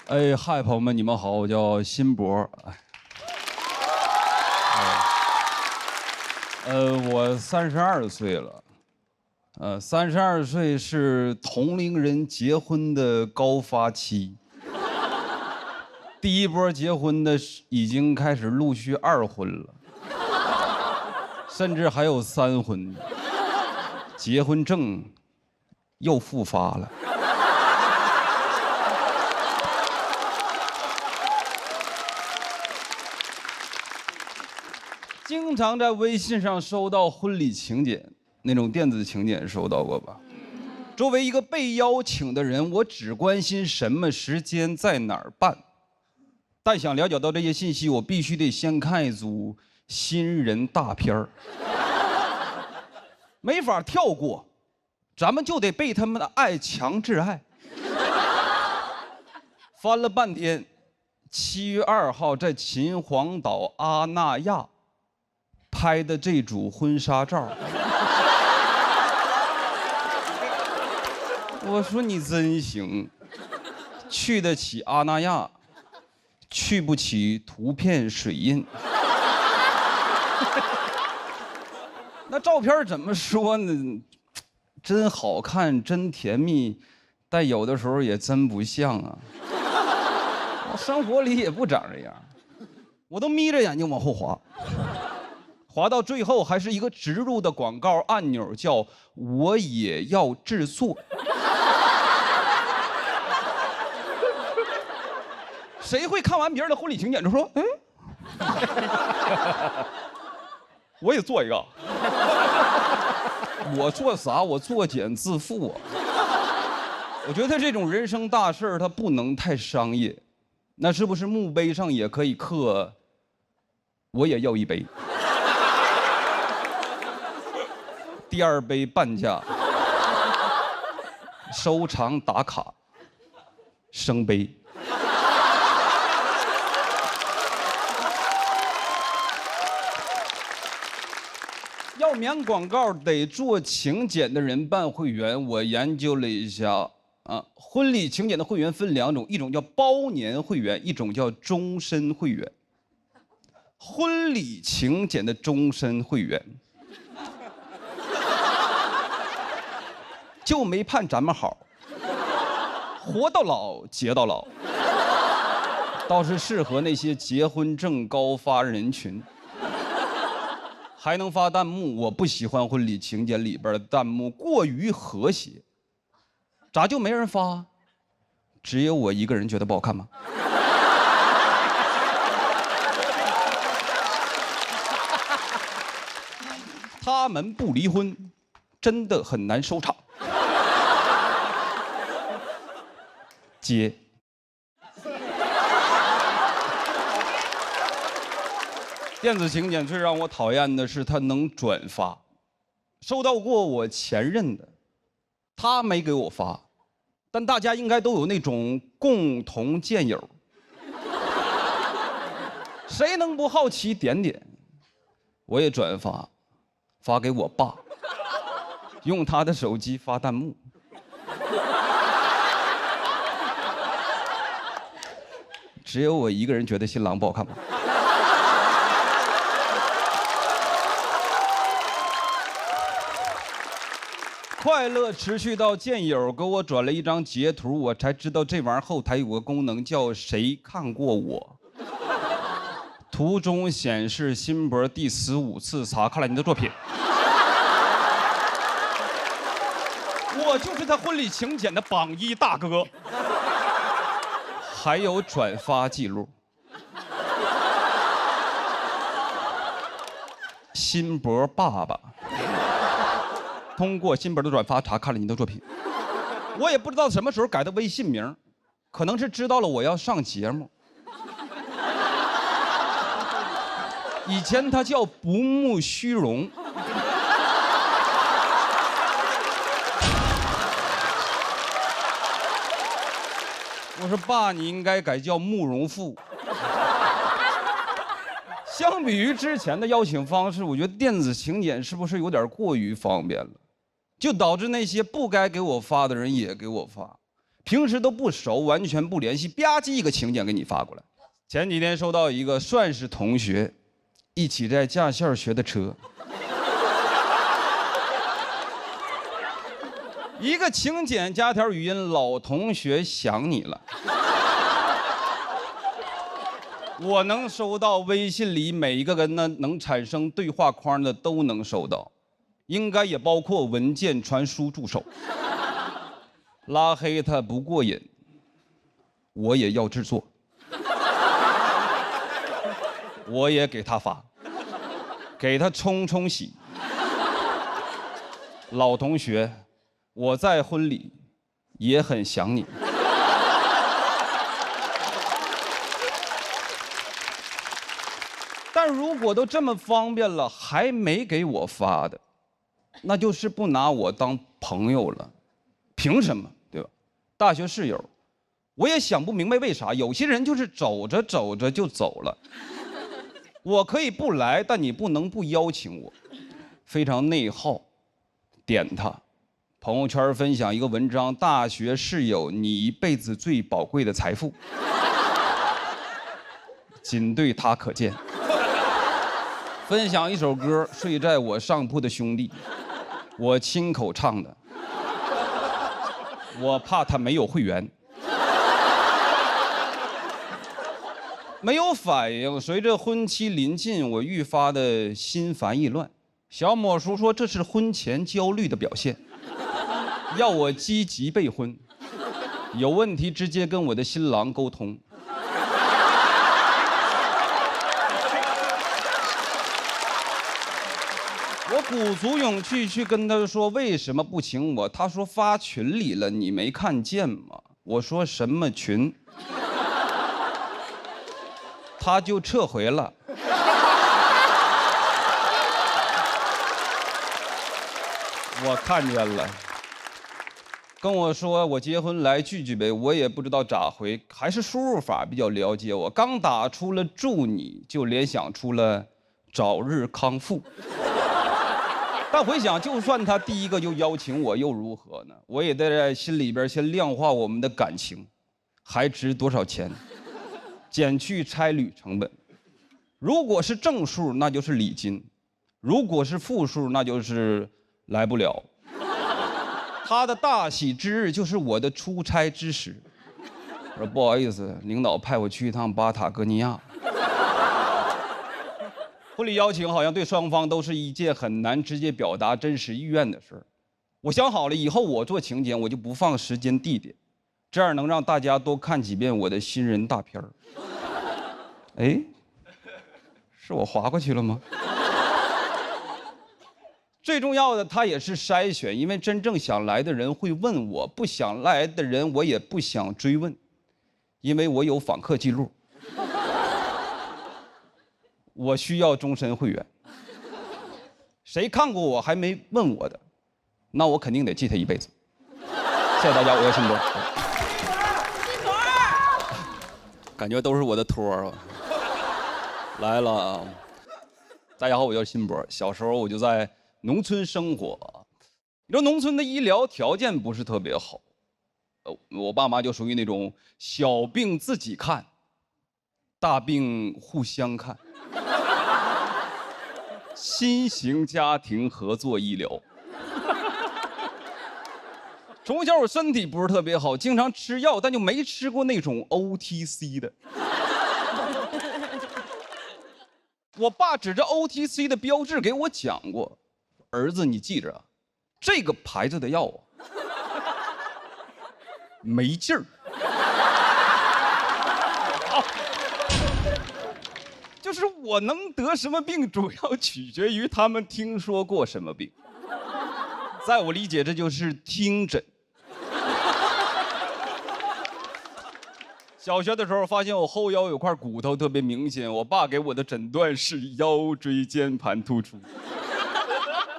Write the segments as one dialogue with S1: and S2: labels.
S1: 哎，嗨，朋友们，你们好，我叫辛博。我32岁了。32岁是同龄人结婚的高发期。第一波结婚的已经开始陆续2婚了，甚至还有3婚。结婚证又复发了。经常在微信上收到婚礼请柬，那种电子请柬收到过吧？作为一个被邀请的人，我只关心什么时间在哪儿办。但想了解到这些信息，我必须得先看一组新人大片儿，没法跳过，咱们就得被他们的爱强制爱。翻了半天，7月2号在秦皇岛阿那亚拍的这组婚纱照，我说你真行，去得起阿那亚，去不起图片水印。那照片怎么说呢？真好看，真甜蜜，但有的时候也真不像啊。我生活里也不长这样，我都眯着眼睛往后滑。滑到最后还是一个植入的广告按钮，叫我也要制作。谁会看完别人的婚礼请柬就说，我也做一个。我做啥？我作茧自缚啊。我觉得这种人生大事它不能太商业，那是不是墓碑上也可以刻我也要一杯？第2杯半价，收藏打卡，升杯。要免广告得做请柬的人办会员，我研究了一下啊，婚礼请柬的会员分2种，一种叫包年会员，一种叫终身会员。婚礼请柬的终身会员就没盼咱们好，活到老结到老，倒是适合那些结婚证高发人群。还能发弹幕，我不喜欢婚礼请柬里边的弹幕过于和谐。咋就没人发？只有我一个人觉得不好看吗？他们不离婚，真的很难收场。接。电子请柬最让我讨厌的是它能转发，收到过我前任的，他没给我发，但大家应该都有那种共同见友，谁能不好奇点点？我也转发，发给我爸，用他的手机发弹幕。只有我一个人觉得新郎不好看吗？快乐持续到见友给我转了一张截图，我才知道这玩意儿后台有个功能叫谁看过我。图中显示辛博第15次查看了你的作品。我就是他婚礼请柬的榜1大哥。还有转发记录。辛博爸爸通过辛博的转发查看了你的作品。我也不知道什么时候改的微信名，可能是知道了我要上节目。以前他叫不慕虚荣。我说爸，你应该改叫慕容复。相比于之前的邀请方式，我觉得电子请柬是不是有点过于方便了？就导致那些不该给我发的人也给我发，平时都不熟，完全不联系，吧唧一个请柬给你发过来。前几天收到一个算是同学，一起在驾校学的车，一个请柬加条语音，老同学想你了。我能收到微信里每一个人呢能产生对话框的都能收到，应该也包括文件传输助手。拉黑他不过瘾，我也要制作，我也给他发，给他冲冲喜。老同学，我在婚礼也很想你。但如果都这么方便了，还没给我发的，那就是不拿我当朋友了。凭什么？对吧？大学室友，我也想不明白为啥有些人就是走着走着就走了。我可以不来，但你不能不邀请我，非常内耗。点他，朋友圈分享一个文章：大学室友，你一辈子最宝贵的财富，仅对他可见。分享一首歌，睡在我上铺的兄弟，我亲口唱的。我怕他没有会员，没有反应。随着婚期临近，我愈发的心烦意乱。小某叔说这是婚前焦虑的表现，要我积极备婚，有问题直接跟我的新郎沟通。我鼓足勇气去跟他说为什么不请我，他说发群里了，你没看见吗？我说什么群？他就撤回了。我看见了，跟我说我结婚来聚聚呗，我也不知道咋回，还是输入法比较了解我。刚打出了祝你，就联想出了早日康复。但回想，就算他第一个就邀请我，又如何呢？我也得在心里边先量化我们的感情，还值多少钱，减去差旅成本。如果是正数，那就是礼金；如果是负数，那就是来不了。他的大喜之日就是我的出差之时。我说不好意思，领导派我去一趟巴塔哥尼亚。婚礼邀请好像对双方都是一件很难直接表达真实意愿的事儿。我想好了，以后我做请柬我就不放时间地点，这样能让大家多看几遍我的新人大片儿。哎，是我划过去了吗？最重要的，它也是筛选，因为真正想来的人会问我，不想来的人我也不想追问，因为我有访客记录。我需要终身会员。谁看过我还没问我的，那我肯定得记他一辈子。谢谢大家，我叫辛博。辛博，感觉都是我的托儿啊。来了啊！大家好，我叫辛博。小时候我就在农村生活，你知道农村的医疗条件不是特别好，我爸妈就属于那种小病自己看，大病互相看。新型家庭合作医疗。从小我身体不是特别好，经常吃药，但就没吃过那种 OTC 的。我爸指着 OTC 的标志给我讲过，儿子你记着啊，这个牌子的药啊，没劲儿。就是我能得什么病，主要取决于他们听说过什么病。在我理解，这就是听诊。小学的时候发现我后腰有块骨头特别明显，我爸给我的诊断是腰椎间盘突出。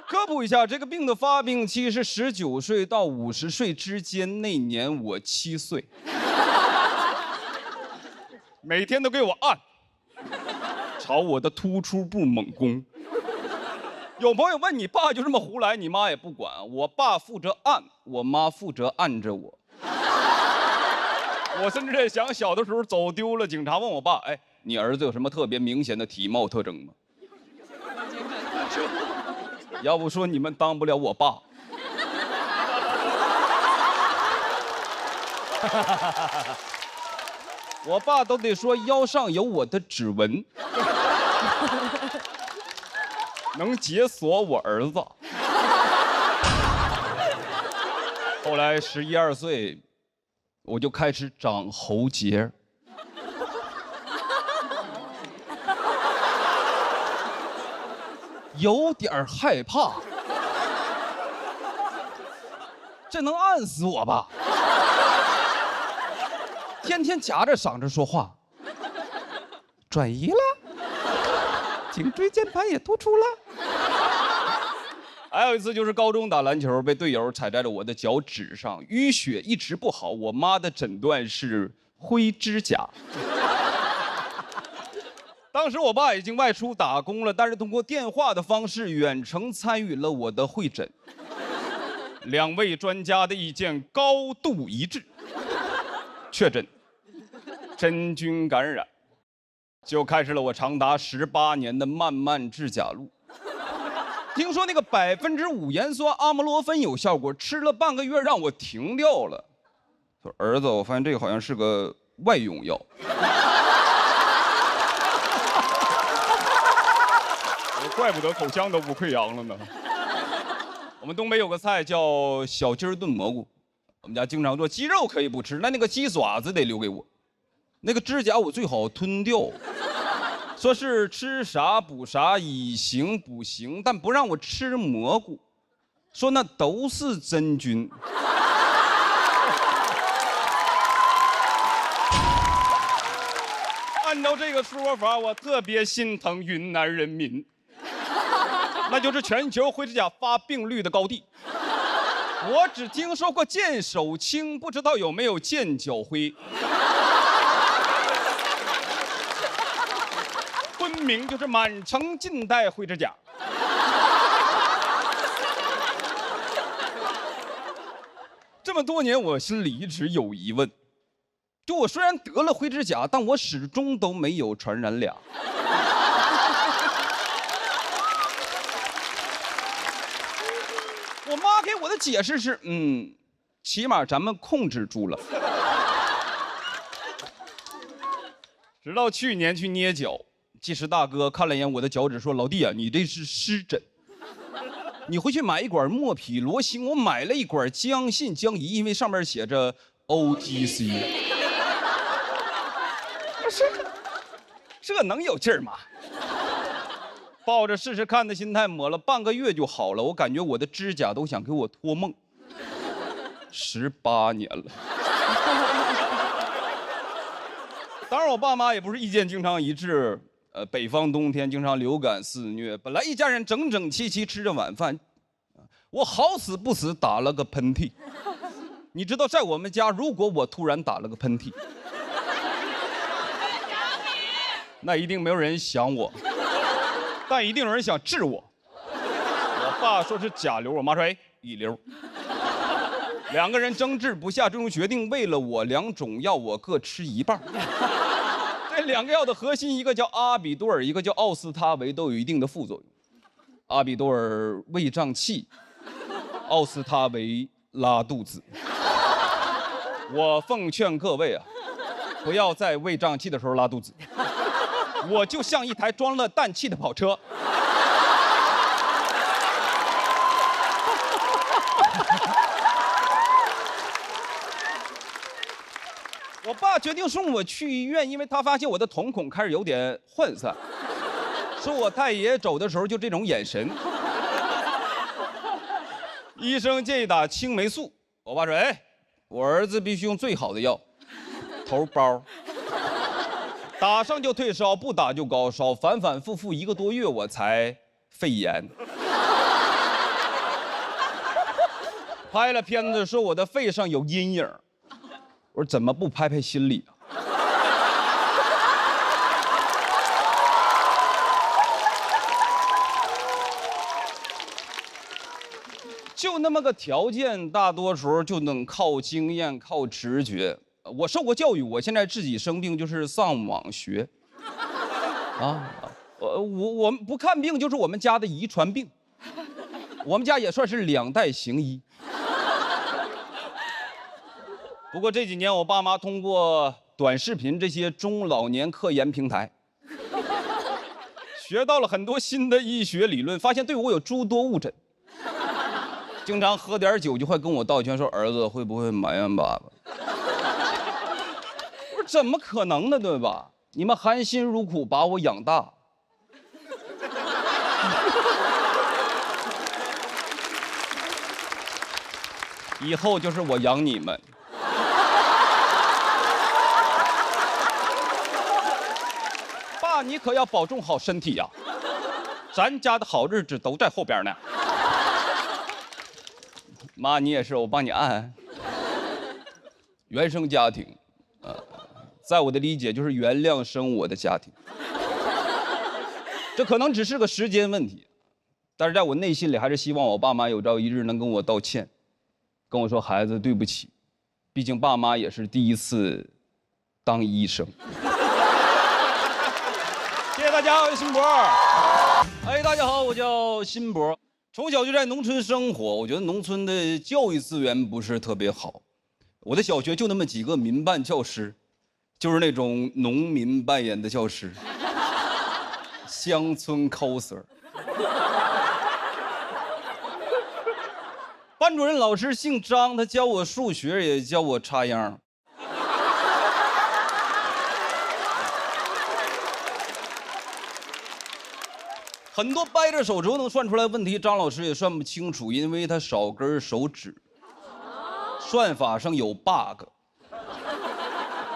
S1: 科普一下，这个病的发病期是19岁到50岁之间，那年我7岁。每天都给我按。朝我的突出部猛攻。有朋友问你爸就这么胡来，你妈也不管。我爸负责按，我妈负责按着我。我甚至在想，小的时候走丢了，警察问我爸：“哎，你儿子有什么特别明显的体貌特征吗？”要不说你们当不了我爸。我爸都得说腰上有我的指纹，能解锁我儿子。后来11、12岁，我就开始长喉结。有点害怕，这能按死我吧？天天夹着嗓子说话，转移了，颈椎间盘也突出了。还有一次就是高中打篮球，被队友踩在了我的脚趾上，淤血一直不好，我妈的诊断是灰指甲。当时我爸已经外出打工了，但是通过电话的方式远程参与了我的会诊。2位专家的意见高度一致，确诊真菌感染，就开始了我长达18年的漫漫指甲路。听说那个5%盐酸阿莫罗芬有效果，吃了半个月让我停掉了。说儿子，我发现这个好像是个外用药。怪不得口腔都不溃疡了呢。我们东北有个菜叫小鸡儿炖蘑菇，我们家经常做。鸡肉可以不吃，那个鸡爪子得留给我。那个指甲我最好吞掉，说是吃啥补啥，以形补形，但不让我吃蘑菇，说那都是真菌。按照这个说法，我特别心疼云南人民。那就是全球灰指甲发病率的高地。我只听说过见手青，不知道有没有见脚灰。昆明就是满城尽带灰指甲。这么多年，我心里一直有疑问，就我虽然得了灰指甲，但我始终都没有传染俩。我妈给我的解释是，起码咱们控制住了。直到去年去捏脚，技师大哥看了一眼我的脚趾，说：“老弟啊，你这是湿疹，你回去买一管莫匹罗星。”我买了一管姜信姜仪，因为上面写着 OTC。这能有劲儿吗？抱着试试看的心态抹了半个月就好了，我感觉我的指甲都想给我托梦。18年了。当然我爸妈也不是意见经常一致，北方冬天经常流感肆虐，本来一家人整整齐齐吃着晚饭，我好死不死打了个喷嚏。你知道在我们家，如果我突然打了个喷嚏，那一定没有人想我，但一定有人想治我。我爸说是甲流，我妈说乙流。2个人争执不下，最终决定为了我2种药我各吃一半。这2个药的核心，一个叫阿比多尔，一个叫奥司他韦，都有一定的副作用。阿比多尔胃胀气，奥司他韦拉肚子。我奉劝各位啊，不要在胃胀气的时候拉肚子。我就像一台装了氮气的跑车。我爸决定送我去医院，因为他发现我的瞳孔开始有点涣散，说我太爷走的时候就这种眼神。医生建议打青霉素，我爸说：“我儿子必须用最好的药，头孢，打上就退烧，不打就高烧，反反复复1个多月，我才肺炎。”拍了片子说我的肺上有阴影。我说怎么不拍拍心里啊？就那么个条件，大多时候就能靠经验、靠直觉。我受过教育，我现在自己生病就是上网学。啊，我们不看病就是我们家的遗传病，我们家也算是2代行医。不过这几年我爸妈通过短视频这些中老年科研平台，学到了很多新的医学理论，发现对我有诸多误诊。经常喝点酒就会跟我道歉说：“儿子会不会埋怨爸爸？”我说怎么可能呢，对吧？你们含辛茹苦把我养大，以后就是我养你们。爸，你可要保重好身体呀，咱家的好日子都在后边呢。妈，你也是，我帮你按按。原生家庭，在我的理解就是原谅生我的家庭。这可能只是个时间问题，但是在我内心里还是希望我爸妈有朝一日能跟我道歉，跟我说孩子对不起，毕竟爸妈也是第一次当医生。谢谢大家，我是辛博。哎，大家好，我叫辛博。从小就在农村生活，我觉得农村的教育资源不是特别好。我的小学就那么几个民办教师，就是那种农民扮演的教师，乡村 coser。班主任老师姓张，他教我数学也教我插秧。很多掰着手指头能算出来问题，张老师也算不清楚，因为他少根手指，算法上有 bug，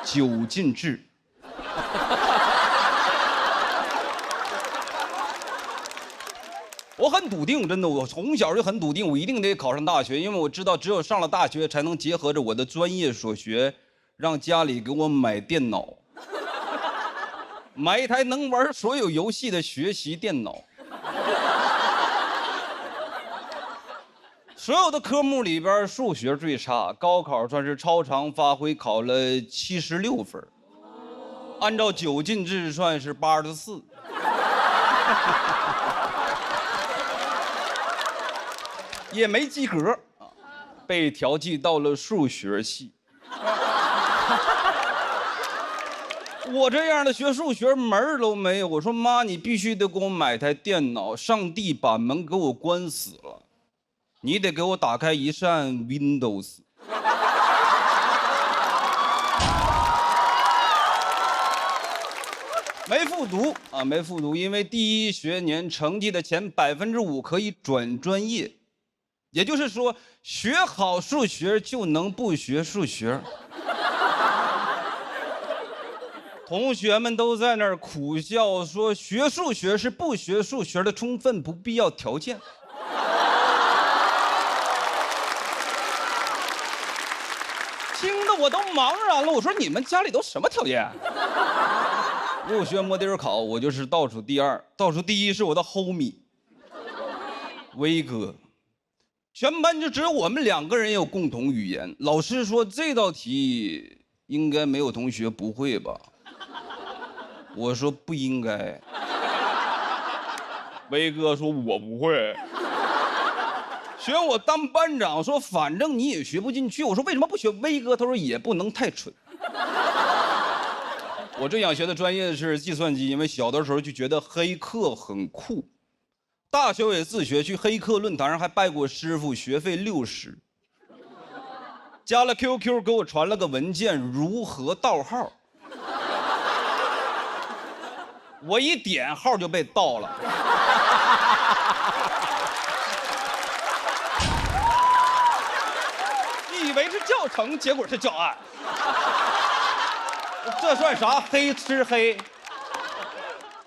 S1: 9进制。我很笃定，真的，我从小就很笃定，我一定得考上大学，因为我知道只有上了大学，才能结合着我的专业所学，让家里给我买电脑，买一台能玩所有游戏的学习电脑。所有的科目里边，数学最差，高考算是超常发挥，考了76分，按照9进制算是84。也没及格，被调剂到了数学系。我这样的学数学门儿都没有。我说妈，你必须得给我买台电脑，上帝把门给我关死了，你得给我打开一扇 Windows。没复读啊，没复读，因为第一学年成绩的前5%可以转专业。也就是说，学好数学就能不学数学。同学们都在那儿苦笑说，学数学是不学数学的充分不必要条件。听得我都茫然了。我说你们家里都什么条件？6学摸底儿考，我就是倒数第2，倒数第1是我的 homie 威哥。全班就只有我们2个人有共同语言。老师说这道题应该没有同学不会吧？我说不应该。威哥说我不会。选我当班长，说反正你也学不进去。我说为什么不学？威哥他说也不能太蠢。我最想学的专业是计算机，因为小的时候就觉得黑客很酷。大学也自学，去黑客论坛上还拜过师傅，学费60。加了 QQ 给我传了个文件，如何盗号。我一点号就被盗了。以为是教程，结果是教案。这算啥？黑吃黑。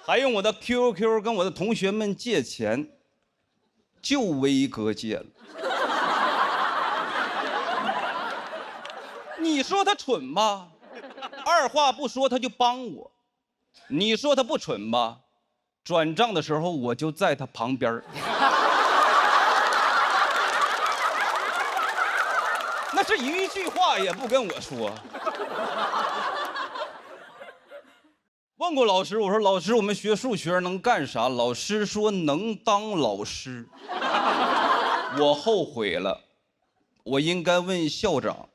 S1: 还用我的 QQ 跟我的同学们借钱，就威哥借了。你说他蠢吧，二话不说他就帮我；你说他不蠢吧，转账的时候我就在他旁边。那是一句话也不跟我说。问过老师，我说老师，我们学数学能干啥？老师说能当老师。我后悔了，我应该问校长。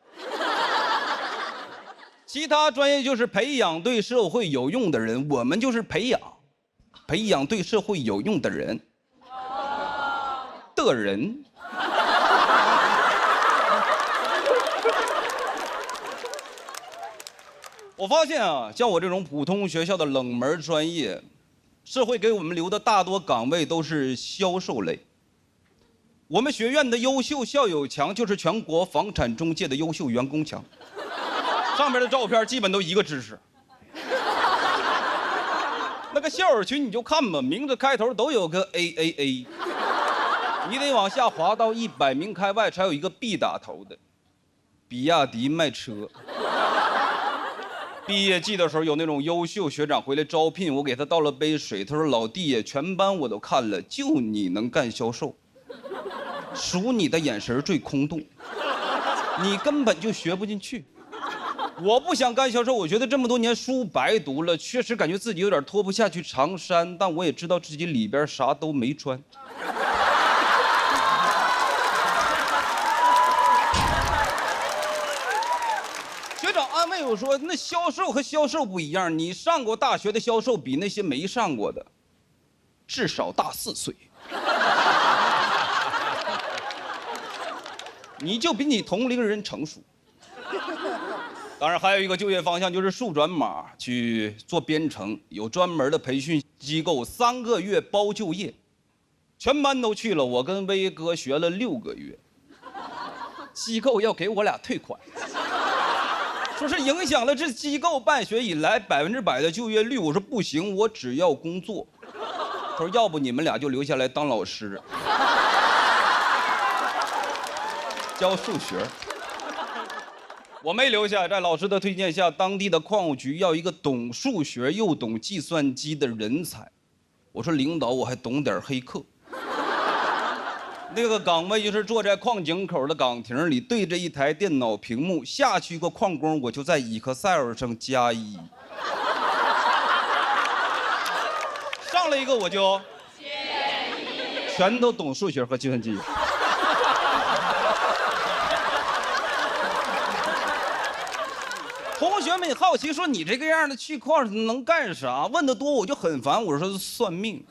S1: 其他专业就是培养对社会有用的人，我们就是培养对社会有用的人。我发现啊，像我这种普通学校的冷门专业，社会给我们留的大多岗位都是销售类。我们学院的优秀校友墙就是全国房产中介的优秀员工墙，上面的照片基本都一个知识。那个校友群你就看吧，名字开头都有个 AAA， 你得往下滑到100名开外才有一个 B 打头的，比亚迪卖车。毕业季的时候，有那种优秀学长回来招聘，我给他倒了杯水，他说：“老弟，全班我都看了，就你能干销售，数你的眼神最空洞，你根本就学不进去。”我不想干销售，我觉得这么多年书白读了，确实感觉自己有点脱不下去长衫，但我也知道自己里边啥都没穿。学长安慰我说：“那销售和销售不一样，你上过大学的销售比那些没上过的至少大4岁，你就比你同龄人成熟。”当然，还有一个就业方向就是数转码去做编程，有专门的培训机构，3个月包就业，全班都去了，我跟威哥学了6个月，机构要给我俩退款。说是影响了这机构办学以来100%的就业率，我说不行，我只要工作。他说要不你们俩就留下来当老师，教数学。我没留下，在老师的推荐下，当地的矿务局要一个懂数学又懂计算机的人才。我说领导，我还懂点黑客。那个岗位就是坐在矿井口的岗亭里，对着一台电脑屏幕，下去一个矿工，我就在 Excel 上加1，上了一个我就全都懂数学和计算机。同学们好奇说：“你这个样的去矿能干啥？”问得多我就很烦，我说算命。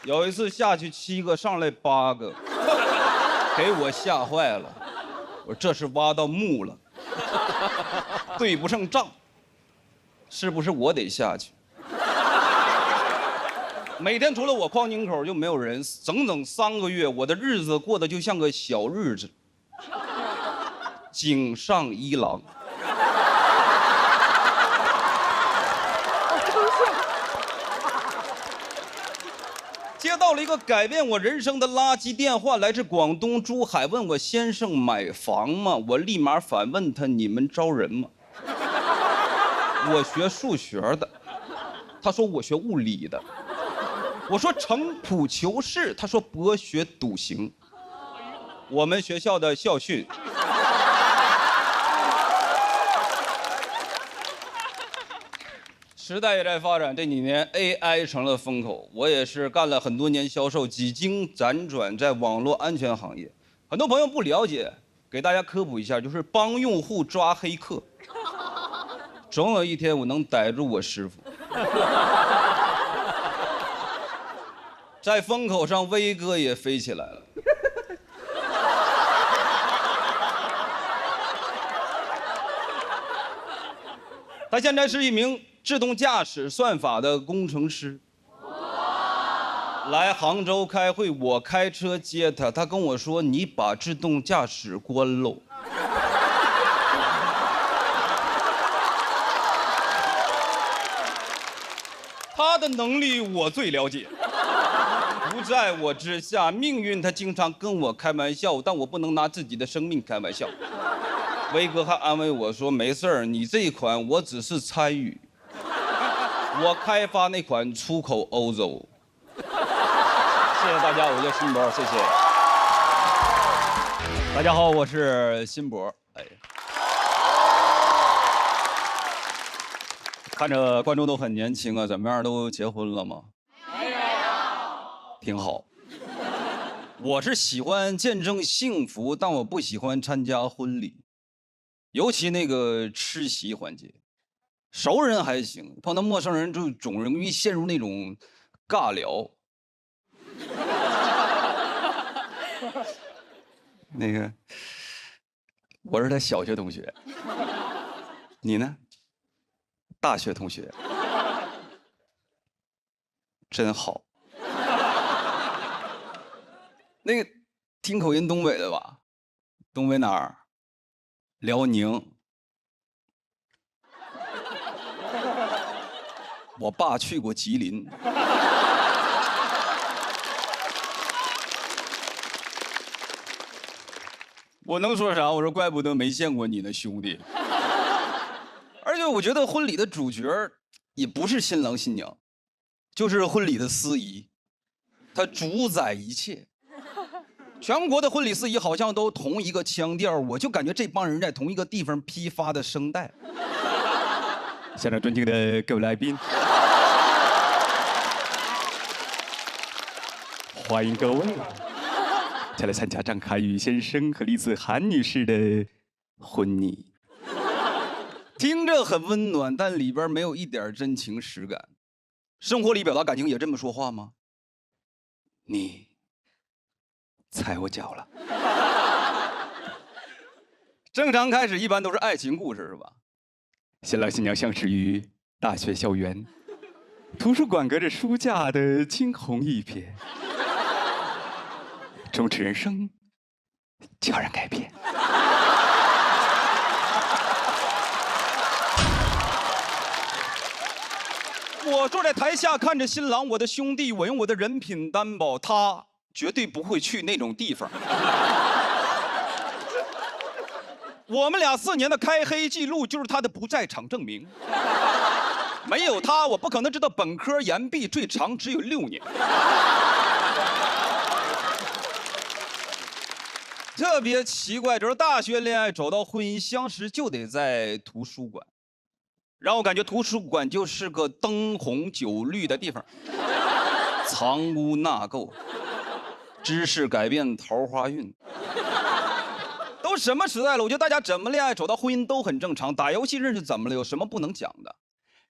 S1: 有一次下去7个，上来8个，给我吓坏了。我说这是挖到墓了，对不上账，是不是我得下去？每天除了我矿井口就没有人，整3个月，我的日子过得就像个小日子。井上一郎。接到了一个改变我人生的垃圾电话，来自广东珠海，问我先生买房吗？我立马反问他：你们招人吗？我学数学的，他说我学物理的。我说城濮求是，他说博学笃行。我们学校的校训。时代也在发展，这几年 AI 成了风口。我也是干了很多年销售，几经辗转在网络安全行业。很多朋友不了解，给大家科普一下，就是帮用户抓黑客。总有一天我能逮住我师傅。在风口上，威哥也飞起来了。他现在是一名自动驾驶算法的工程师。来杭州开会，我开车接他，他跟我说：“你把自动驾驶关喽。”他的能力我最了解。不在我之下，命运他经常跟我开玩笑，但我不能拿自己的生命开玩笑。威哥还安慰我说：“没事儿，你这一款我只是参与，我开发那款出口欧洲。”谢谢大家，我叫辛博，谢谢。大家好，我是辛博。哎，看着观众都很年轻啊，怎么样，都结婚了吗？没有。挺好。我是喜欢见证幸福，但我不喜欢参加婚礼，尤其那个吃席环节。熟人还行，碰到陌生人就总容易陷入那种尬聊。那个，我是他小学同学，你呢？大学同学，真好。那个听口音东北的吧？东北哪儿？辽宁。我爸去过吉林。我能说啥？我说怪不得没见过你呢，兄弟。而且我觉得婚礼的主角也不是新郎新娘，就是婚礼的司仪，他主宰一切。全国的婚礼司仪好像都同一个腔调，我就感觉这帮人在同一个地方批发的声带。现场尊敬的各位来宾，欢迎各位前来参加张凯宇先生和李子涵女士的婚礼。听着很温暖，但里边没有一点真情实感。生活里表达感情也这么说话吗？你踩我脚了。正常开始一般都是爱情故事，是吧？新郎新娘相识于大学校园，图书馆隔着书架的惊鸿一瞥，从此人生悄然改变。我坐在台下看着新郎，我的兄弟，我用我的人品担保，他绝对不会去那种地方。我们俩4年的开黑记录就是他的不在场证明。没有他，我不可能知道本科延毕最长只有6年。特别奇怪，就是大学恋爱走到婚姻相识就得在图书馆，让我感觉图书馆就是个灯红酒绿的地方，藏污纳垢，知识改变桃花运。都什么时代了？我觉得大家怎么恋爱走到婚姻都很正常。打游戏认识怎么了？有什么不能讲的？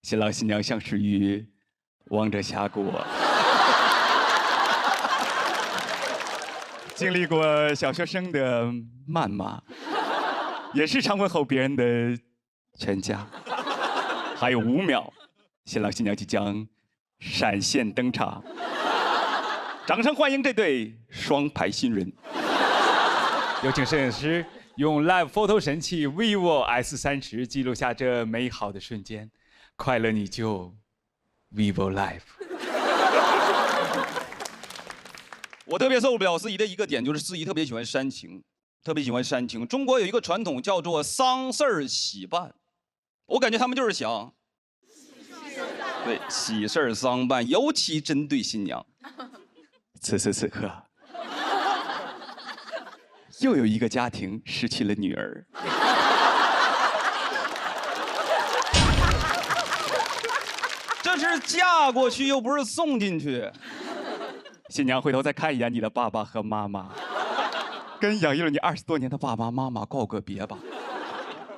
S1: 新郎新娘相识于王者峡谷，经历过小学生的谩骂，也时常问候别人的全家。还有5秒，新郎新娘即将闪现登场。掌声欢迎这对双排新人。
S2: 有请摄影师用 Live Photo 神器 vivo S30记录下这美好的瞬间，快乐你就 vivo Live。
S1: 我特别受不了司仪的一个点，就是司仪特别喜欢煽情，特别喜欢煽情。中国有一个传统叫做丧事儿喜办，我感觉他们就是想，对，喜事儿丧办，尤其针对新娘。此时此刻。又有一个家庭失去了女儿。这是嫁过去，又不是送进去。新娘回头再看一眼你的爸爸和妈妈，跟养育了你20多年的爸爸妈妈告个别吧。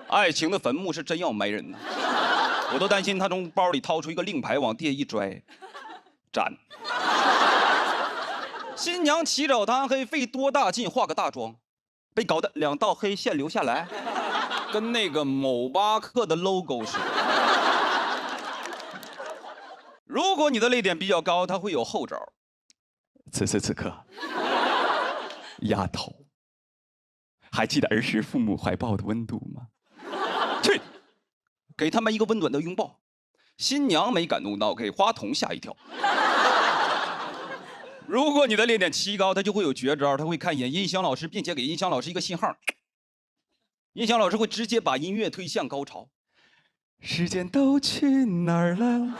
S1: 爱情的坟墓是真要埋人呐，我都担心他从包里掏出一个令牌往地下一拽，斩。新娘起早贪黑费多大劲化个大妆，被搞得2道黑线留下来，跟那个某巴克的 logo 似的。如果你的泪点比较高，它会有后招。此时此刻，丫头，还记得儿时父母怀抱的温度吗？去，给他们一个温暖的拥抱。新娘没感动到，给花童吓一跳。如果你的泪点奇高，他就会有绝招，他会看一眼音响老师，并且给音响老师一个信号，音响老师会直接把音乐推向高潮。时间都去哪儿了？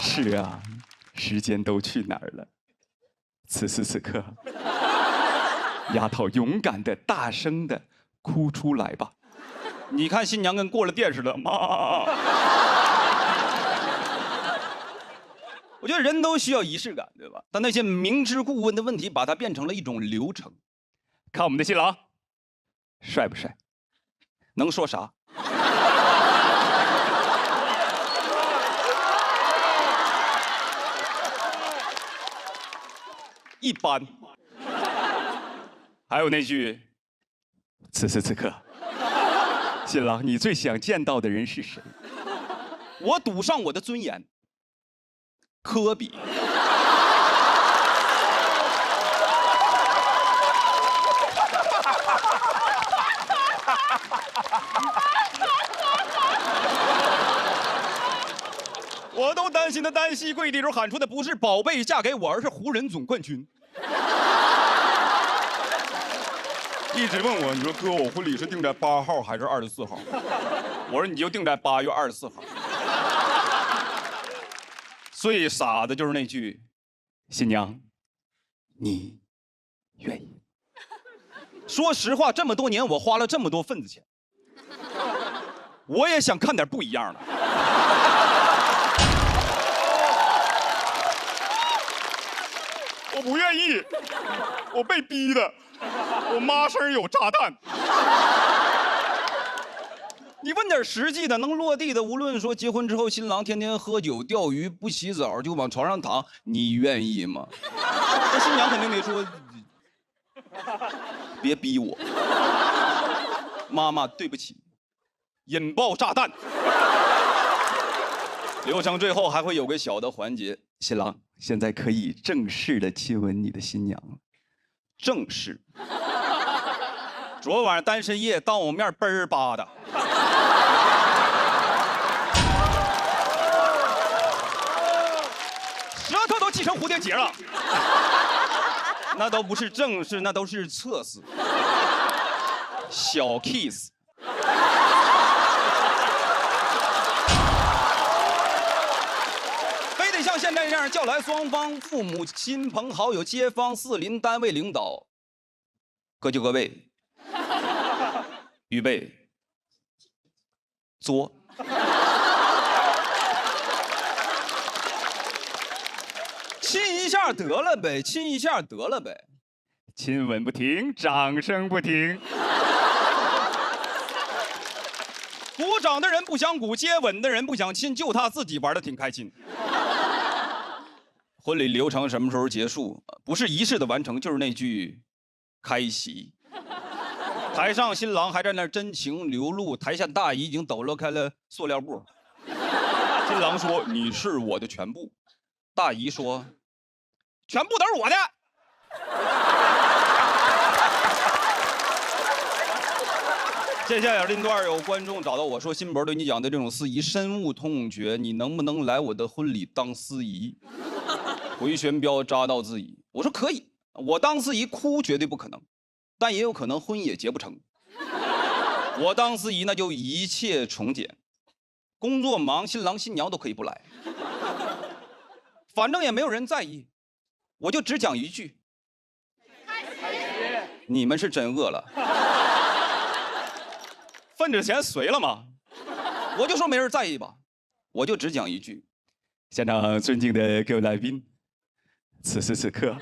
S2: 是啊，时间都去哪儿了？此时此刻，丫头勇敢的、大声的哭出来吧！
S1: 你看新娘跟过了电似的，妈。我觉得人都需要仪式感，对吧？但那些明知故问的问题，把它变成了一种流程。
S2: 看我们的新郎，帅不帅？
S1: 能说啥？一般。
S2: 还有那句，此时此刻，新郎，你最想见到的人是谁？
S1: 我赌上我的尊严。科比。我都担心他单膝跪地时候喊出的不是宝贝嫁给我，而是湖人总冠军。一直问我，你说哥，我婚礼是定在8号还是24号？我说你就定在8月24号。最傻的就是那句，
S2: 新娘，你愿意？
S1: 说实话，这么多年我花了这么多份子钱，我也想看点不一样的。
S3: 我不愿意，我被逼的。我妈生日有炸弹。
S1: 你问点实际的，能落地的。无论说结婚之后，新郎天天喝酒、钓鱼，不洗澡就往床上躺，你愿意吗？那新娘肯定得说，别逼我，妈妈，对不起，引爆炸弹。流程最后还会有个小的环节，
S2: 新郎现在可以正式的亲吻你的新娘了。
S1: 正式。昨晚单身夜当我面嘣儿吧的。舌头都系成蝴蝶结了。那都不是正式，那都是测试。小 kiss。非得像现在这样叫来双方父母亲朋好友街坊四邻单位领导，各就各位，预备，作。亲一下得了呗，亲一下得了呗。
S2: 亲吻不停，掌声不停。
S1: 鼓掌的人不想鼓，接吻的人不想亲，就他自己玩的挺开心。婚礼流程什么时候结束？不是仪式的完成，就是那句开席。台上新郎还在那真情流露，台下大姨已经抖落开了塑料布。新郎说：“你是我的全部。”大姨说：“全部都是我的。”接下来这段有观众找到我说：“辛博对你讲的这种司仪深恶痛绝，你能不能来我的婚礼当司仪？”回旋镖扎到自己，我说可以，我当司仪哭绝对不可能，但也有可能婚也结不成。我当司仪那就一切从简，工作忙，新郎新娘都可以不来，反正也没有人在意，我就只讲一句：你们是真饿了。份子钱随了吗？我就说没人在意吧，我就只讲一句：
S2: 现场尊敬的各位来宾，此时此刻，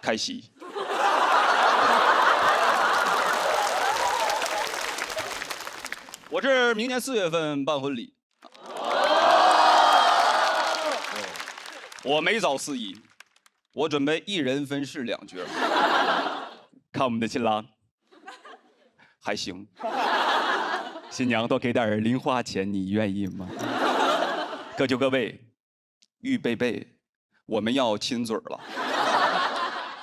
S1: 开席。我是明年4月份办婚礼，我没找司仪，我准备一人分饰2角。
S2: 看我们的新郎，
S1: 还行。
S2: 新娘多给点零花钱，你愿意吗？
S1: 各就各位，预备备，我们要亲嘴了。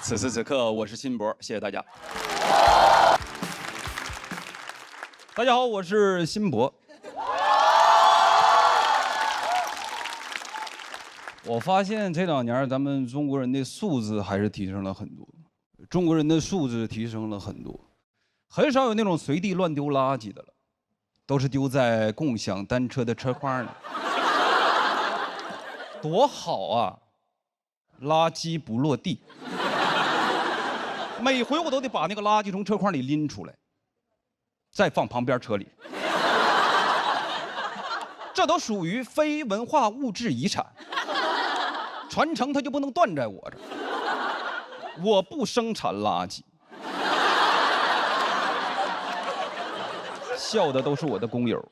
S1: 此时此刻，我是辛博，谢谢大家。大家好，我是辛博。我发现这2年咱们中国人的素质还是提升了很多，中国人的素质提升了很多，很少有那种随地乱丢垃圾的了，都是丢在共享单车的车筐里。多好啊！垃圾不落地。每回我都得把那个垃圾从车筐里拎出来，再放旁边车里。这都属于非文化物质遗产，传承它就不能断在我这儿。我不生产垃圾，笑的都是我的工友。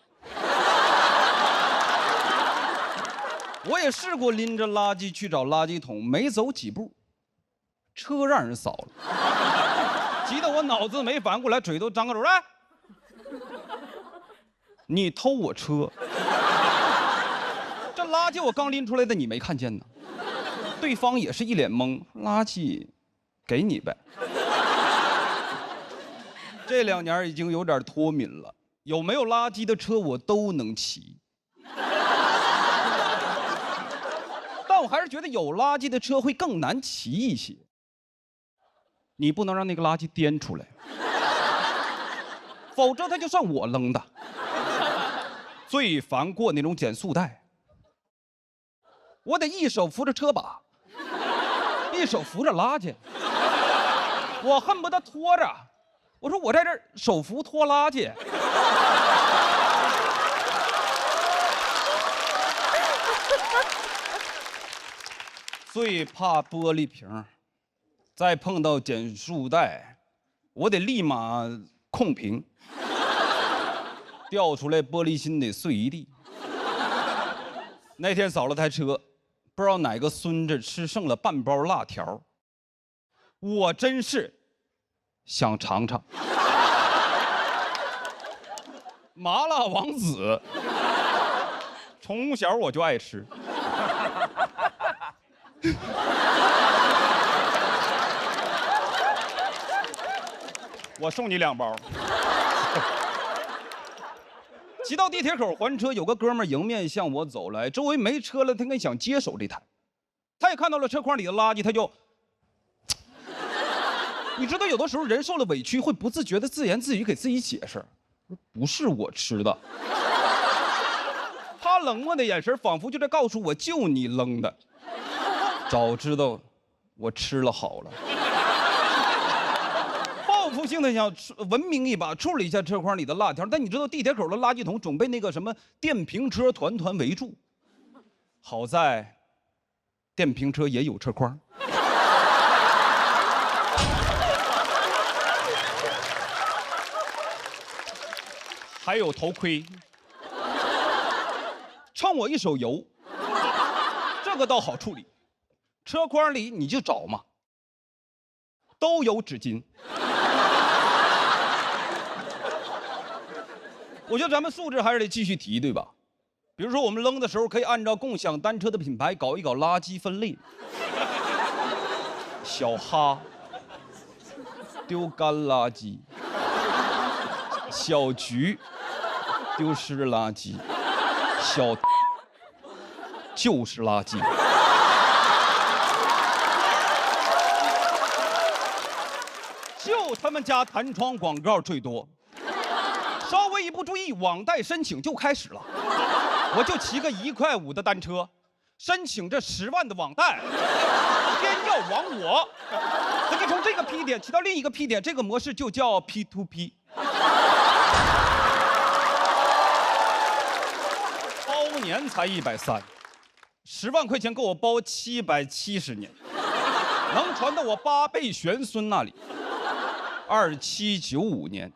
S1: 我也试过拎着垃圾去找垃圾桶，没走几步，车让人扫了，急得我脑子没反应过来，嘴都张个着来。你偷我车，这垃圾我刚拎出来的，你没看见呢？对方也是一脸懵，垃圾给你呗。这2年已经有点脱敏了，有没有垃圾的车我都能骑。但我还是觉得有垃圾的车会更难骑一些。你不能让那个垃圾颠出来，否则它就算我扔的。最烦过那种减速带，我得一手扶着车把，一手扶着垃圾，我恨不得拖着。我说我在这儿手扶拖垃圾。最怕玻璃瓶，再碰到减速带，我得立马控屏，掉出来玻璃心得碎一地。那天扫了台车，不知道哪个孙子吃剩了半包辣条，我真是想尝尝。麻辣王子，从小我就爱吃。我送你2包。骑到地铁口还车，有个哥们儿迎面向我走来，周围没车了，他跟想接手这台。他也看到了车筐里的垃圾，他就，你知道有的时候人受了委屈会不自觉的自言自语给自己解释，不是我吃的。他冷漠的眼神仿佛就在告诉我，就你扔的。早知道我吃了好了。报复性的想文明一把处理一下车筐里的辣条，但你知道地铁口的垃圾桶总被那个什么电瓶车团团围住。好在电瓶车也有车筐。还有头盔，蹭我一手油，这个倒好处理。车筐里你就找嘛，都有纸巾。我觉得咱们素质还是得继续提，对吧？比如说我们扔的时候，可以按照共享单车的品牌搞一搞垃圾分类。小哈丢干垃圾，小菊丢湿垃圾，小就是垃圾。就他们家弹窗广告最多，稍微一不注意，网贷申请就开始了。我就骑个1块5的单车，申请这10万的网贷，偏要网我。他就从这个 P 点骑到另一个 P 点，这个模式就叫 P2P。包年才130，10万块钱够我包770年，能传到我8辈玄孙那里。2795年，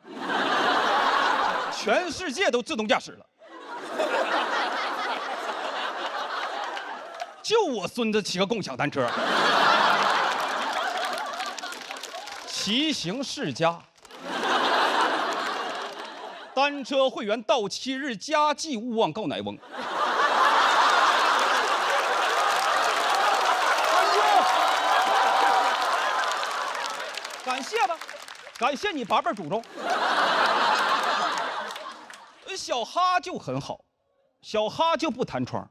S1: 全世界都自动驾驶了，就我孙子骑个共享单车，骑行世家，单车会员到期日加计勿忘告乃翁。感谢吧，感谢你8辈祖宗。小哈就很好，小哈就不弹窗，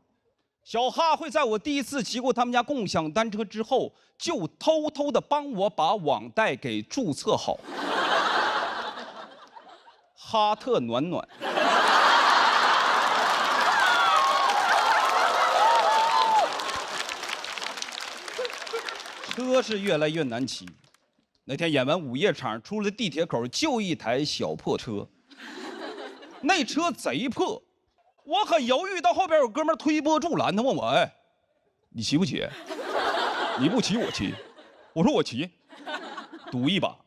S1: 小哈会在我第一次骑过他们家共享单车之后，就偷偷的帮我把网贷给注册好。哈特暖暖。车是越来越难骑。那天演完午夜场，出了地铁口就一台小破车，那车贼破，我很犹豫，到后边有哥们推波助澜，他问我：“哎，你骑不骑？你不骑我骑。”我说：“我骑，赌一把。”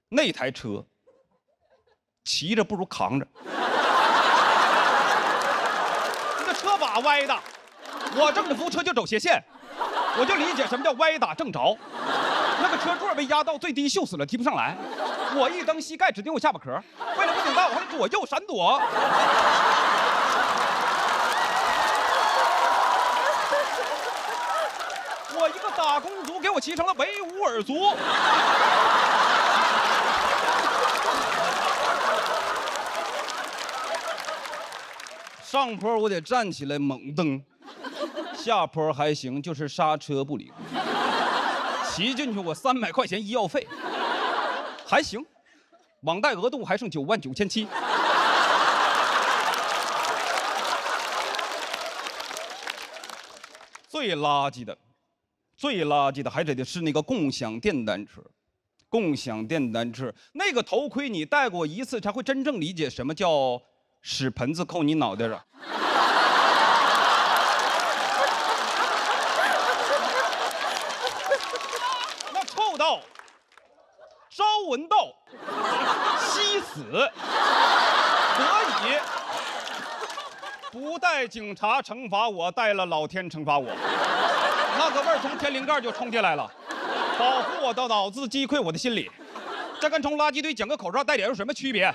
S1: 那台车骑着不如扛着，这个车把歪的，我正着扶车就走斜线，我就理解什么叫歪打正着。那个车座被压到最低，锈死了，提不上来。我一蹬膝盖，指定我下巴壳。为了不顶到，我还左右闪躲。我一个打工族，给我骑成了维吾尔族。上坡我得站起来猛蹬，下坡还行，就是刹车不灵。骑进去我300块钱医药费，还行，网贷额度还剩99700。最垃圾的还得是那个共享电单车。共享电单车那个头盔你戴过一次，才会真正理解什么叫屎盆子扣你脑袋上。那臭到朝闻道夕死，所以不带警察惩罚我，带了老天惩罚我。那个味儿从天灵盖就冲进来了，保护我的脑子，击溃我的心理。这跟从垃圾堆捡个口罩带点有什么区别？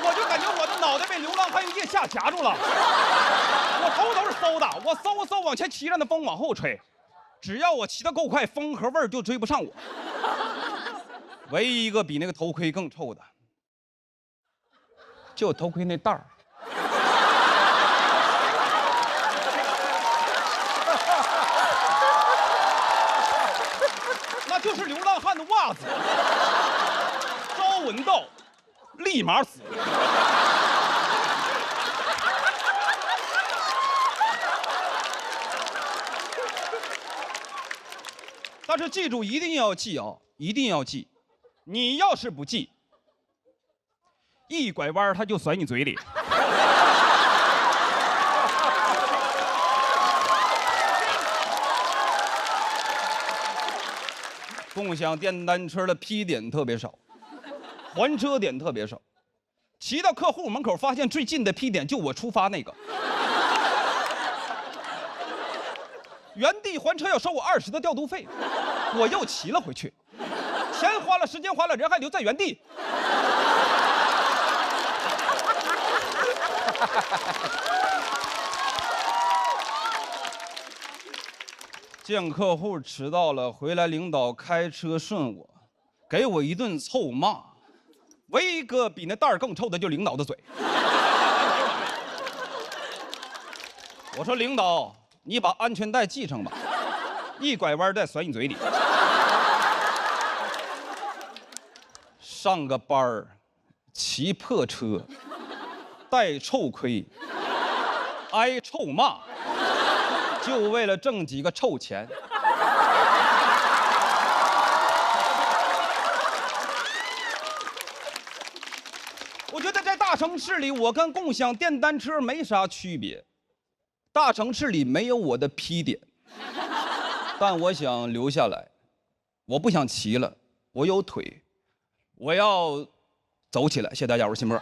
S1: 我就感觉我的脑袋被流浪汉用腋下夹住了，我头都是馊的，我嗖往前骑着，那风往后吹，只要我骑得够快，风和味儿就追不上我。唯一一个比那个头盔更臭的，就头盔那袋儿。那就是流浪汉的袜子，朝闻道，立马死。但是记住，一定要记啊，一定要记，你要是不记，一拐弯他就甩你嘴里。共享电单车的批点特别少，还车点特别少，骑到客户门口发现最近的批点就我出发那个，原地还车要收我20的调度费，我又骑了回去，钱花了，时间花了，人还留在原地。见客户迟到了，回来领导开车顺我，给我一顿臭骂。唯一一个比那袋儿更臭的就领导的嘴。我说领导，你把安全带系上吧，一拐弯再甩你嘴里。上个班儿，骑破车，戴臭盔，挨臭骂。就为了挣几个臭钱。我觉得在大城市里，我跟共享电单车没啥区别。大城市里没有我的批点，但我想留下来。我不想骑了，我有腿，我要走起来。谢谢大家，我是新波。